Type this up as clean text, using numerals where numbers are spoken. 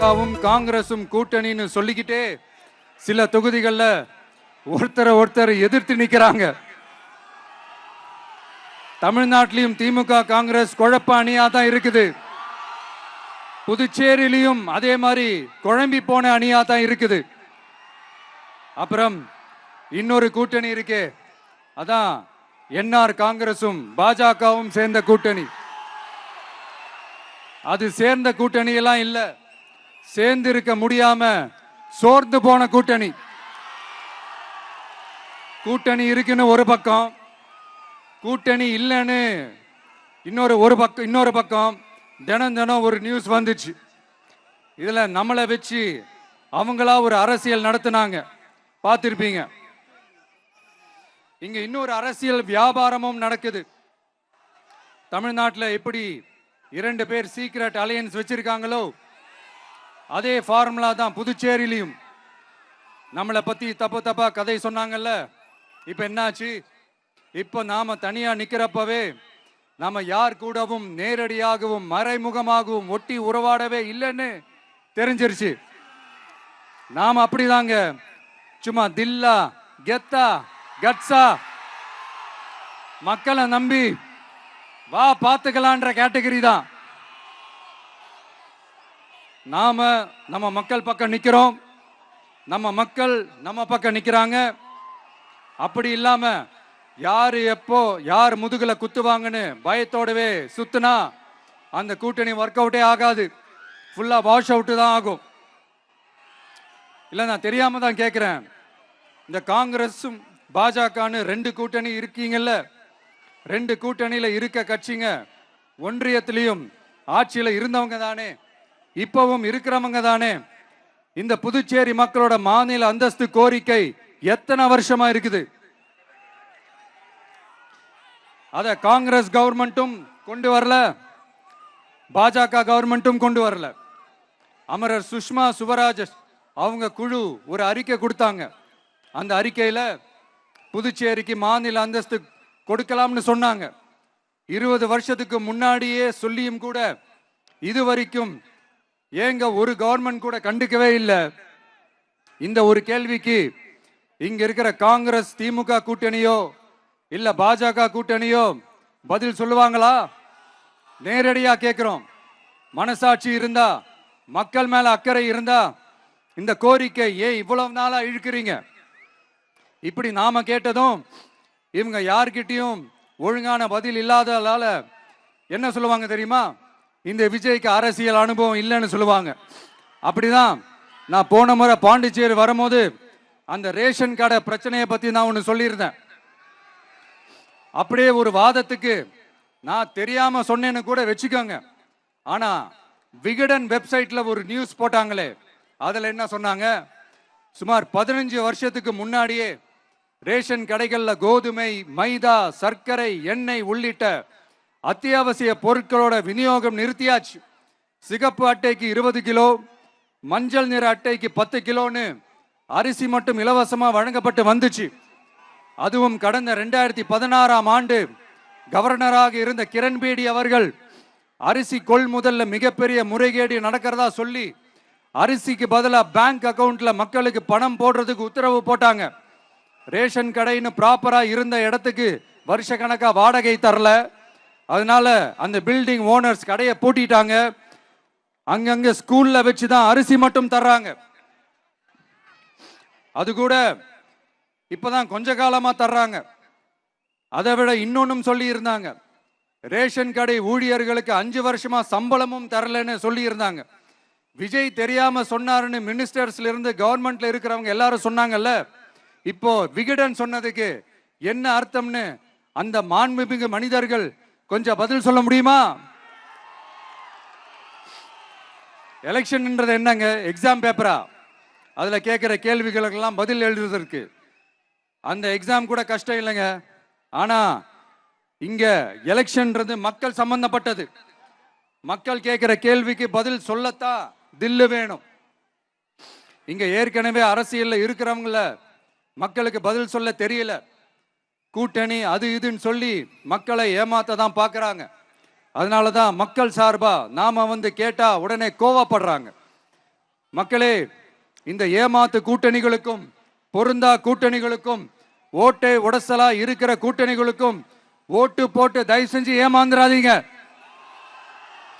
திமுகவும் காங்கிரசும் கூட்டணின்னு சொல்லிக்கிட்டே சில தொகுதிகளில் ஒருத்தரை எதிர்த்து நிற்கிறாங்க. தமிழ்நாட்டிலையும் திமுக காங்கிரஸ் குழப்ப அணியா தான் இருக்குது. புதுச்சேரியிலையும் அதே மாதிரி குழம்பி போன அணியா தான் இருக்குது. அப்புறம் இன்னொரு கூட்டணி இருக்கே, அதான் என்ஆர் காங்கிரசும் பாஜகவும் சேர்ந்த கூட்டணி. அது சேர்ந்த கூட்டணி எல்லாம் இல்ல, சேர்ந்து இருக்க முடியாம சோர்ந்து போன கூட்டணி. கூட்டணி இருக்குன்னு ஒரு பக்கம், கூட்டணி இல்லைன்னு இன்னொரு பக்கம் தினம் ஒரு நியூஸ் வந்துச்சு. இதுல நம்மளை வச்சு அவங்களா ஒரு அரசியல் நடத்தினாங்க, பார்த்திருப்பீங்க. இங்க இன்னொரு அரசியல் வியாபாரமும் நடக்குது. தமிழ்நாட்டில் எப்படி 2 பேர் சீக்ரெட் அலையன்ஸ் வச்சிருக்காங்களோ அதே ஃபார்முலா தான் புதுச்சேரியிலையும். நம்மளை பத்தி தப்பா கதை சொன்னாங்கல்ல, இப்ப என்னாச்சு? இப்ப நாம தனியா நிக்கிறப்பவே நாம யார் கூடவும் நேரடியாகவும் மறைமுகமாகவும் ஒட்டி உறவாடவே இல்லைன்னு தெரிஞ்சிருச்சு. நாம அப்படிதாங்க, சும்மா தில்லா கெத்தா கட்ஸா மக்களை நம்பி வா பார்த்துக்கலான்ற கேட்டகரி தான். நாம நம்ம மக்கள் பக்கம் நிக்கிறோம், நம்ம மக்கள் நம்ம பக்கம் நிக்கிறாங்க. அப்படி இல்லாம யாரு எப்போ யார் முதுகுல குத்துவாங்கன்னு பயத்தோடவே சுத்துனா அந்த கூட்டணி ஒர்க் அவுட்டே ஆகாது, ஃபுல்லா வாஷ் அவுட் தான் ஆகும். இல்ல நான் தெரியாம தான் கேட்கிறேன், இந்த காங்கிரஸும் பாஜகன்னு 2 கூட்டணி இருக்கீங்கல்ல, 2 கூட்டணியில இருக்க கட்சிங்க ஒன்றியத்திலையும் ஆட்சியில இருந்தவங்க தானே, இப்பவும் இருக்கிறவங்க தானே. இந்த புதுச்சேரி மக்களோட மாநில அந்தஸ்து கோரிக்கை எத்தனை வருஷமா இருக்குது? அத காங்கிரஸ் கவர்மெண்ட்டும் கொண்டு வரல, பாஜக கவர்மெண்ட்டும் கொண்டு வரல. அமரர் சுஷ்மா சுவராஜ் அவங்க குழு ஒரு அறிக்கை கொடுத்தாங்க. அந்த அறிக்கையில புதுச்சேரிக்கு மாநில அந்தஸ்து கொடுக்கலாம்னு சொன்னாங்க. 20 வருஷத்துக்கு முன்னாடியே சொல்லியும் கூட இதுவரைக்கும் ஏங்க ஒரு கவர்மெண்ட் கூட கண்டுக்கவே இல்லை. இந்த ஒரு கேள்விக்கு இங்க இருக்கிற காங்கிரஸ் திமுக கூட்டணியோ இல்ல பாஜக கூட்டணியோ பதில் சொல்லுவாங்களா? நேரடியா கேட்கிறோம். மனசாட்சி இருந்தா, மக்கள் மேல அக்கறை இருந்தா இந்த கோரிக்கை ஏன் இவ்வளவு நாளா இழுக்கிறீங்க? இப்படி நாம கேட்டதும் இவங்க யார்கிட்டயும் ஒழுங்கான பதில் இல்லாததால என்ன சொல்லுவாங்க தெரியுமா? இந்த விஜய்க்கு அரசியல் அனுபவம் இல்லைன்னு சொல்லுவாங்க. அப்படிதான் நான் போன முறை பாண்டிச்சேரி வரும்போது அந்த ரேஷன் கடை பிரச்சனையை பத்தி நான் ஒன்று சொல்லியிருந்தேன். அப்படியே ஒரு வாதத்துக்கு நான் தெரியாம சொன்னேன்னு கூட வச்சுக்கோங்க. ஆனா விகடன் வெப்சைட்ல ஒரு நியூஸ் போட்டாங்களே, அதுல என்ன சொன்னாங்க? சுமார் 15 வருஷத்துக்கு முன்னாடியே ரேஷன் கடைகள்ல கோதுமை, மைதா, சர்க்கரை, எண்ணெய் உள்ளிட்ட அத்தியாவசிய பொருட்களோட விநியோகம் நிறுத்தியாச்சு. சிகப்பு அட்டைக்கு 20 கிலோ, மஞ்சள் நிற அட்டைக்கு 10 கிலோன்னு அரிசி மட்டும் இலவசமா வழங்கப்பட்டு வந்துச்சு. அதுவும் கடந்த 2016ஆம் ஆண்டு கவர்னராக இருந்த கிரண்பேடி அவர்கள் அரிசி கொள்முதல்ல மிகப்பெரிய முறைகேடு நடக்கிறதா சொல்லி அரிசிக்கு பதிலாக பேங்க் அக்கவுண்ட்ல மக்களுக்கு பணம் போடுறதுக்கு உத்தரவு போட்டாங்க. ரேஷன் கடைன்னு ப்ராப்பரா இருந்த இடத்துக்கு வருஷ கணக்கா வாடகை தரல. அதனால அந்த பில்டிங் ஓனர்ஸ் கடையை பூட்டிட்டாங்க. அங்கங்க ஸ்கூல்ல வச்சுதான் அரிசி மட்டும் தர்றாங்க. அது கூட இப்பதான் கொஞ்ச காலமா தர்றாங்க. அதை விட இன்னொன்னும் சொல்லி இருந்தாங்க, ரேஷன் கடை ஊழியர்களுக்கு 5 வருஷமா சம்பளமும் தரலன்னு சொல்லி இருந்தாங்க. விஜய் தெரியாம சொன்னாருன்னு மினிஸ்டர்ஸ்ல இருந்து கவர்மெண்ட்ல இருக்கிறவங்க எல்லாரும் சொன்னாங்கல்ல. இப்போ விகடன் சொன்னதுக்கு என்ன அர்த்தம்னு அந்த மாண்புமிகு மனிதர்கள் கொஞ்சம் பதில் சொல்ல முடியுமா? எலெக்ஷன்ன்றது என்னங்க, எக்ஸாம் பேப்பரா? அதுல கேட்கிற கேள்விகளுக்கெல்லாம் பதில் எழுதுவதற்கு அந்த எக்ஸாம் கூட கஷ்டம் இல்லைங்க. ஆனா இங்க எலெக்ஷன்ன்றது மக்கள் சம்பந்தப்பட்டது. மக்கள் கேட்கிற கேள்விக்கு பதில் சொல்லத்தான் தில்லு வேணும். இங்க ஏற்கனவே அரசியல்ல இருக்கிறவங்கள மக்களுக்கு பதில் சொல்ல தெரியல. கூட்டணி அது இதுன்னு சொல்லி மக்களை ஏமாத்த தான் பார்க்கறாங்க. அதனால தான் மக்கள் சார்பா நாம வந்து கேட்டா உடனே கோவப்படுறாங்க. மக்களே, இந்த ஏமாத்து கூட்டணிகளுக்கும் பொருந்தா கூட்டணிகளுக்கும் ஓட்டை உடசலா இருக்கிற கூட்டணிகளுக்கும் ஓட்டு போட்டு தயவு செஞ்சு ஏமாந்துடாதீங்க.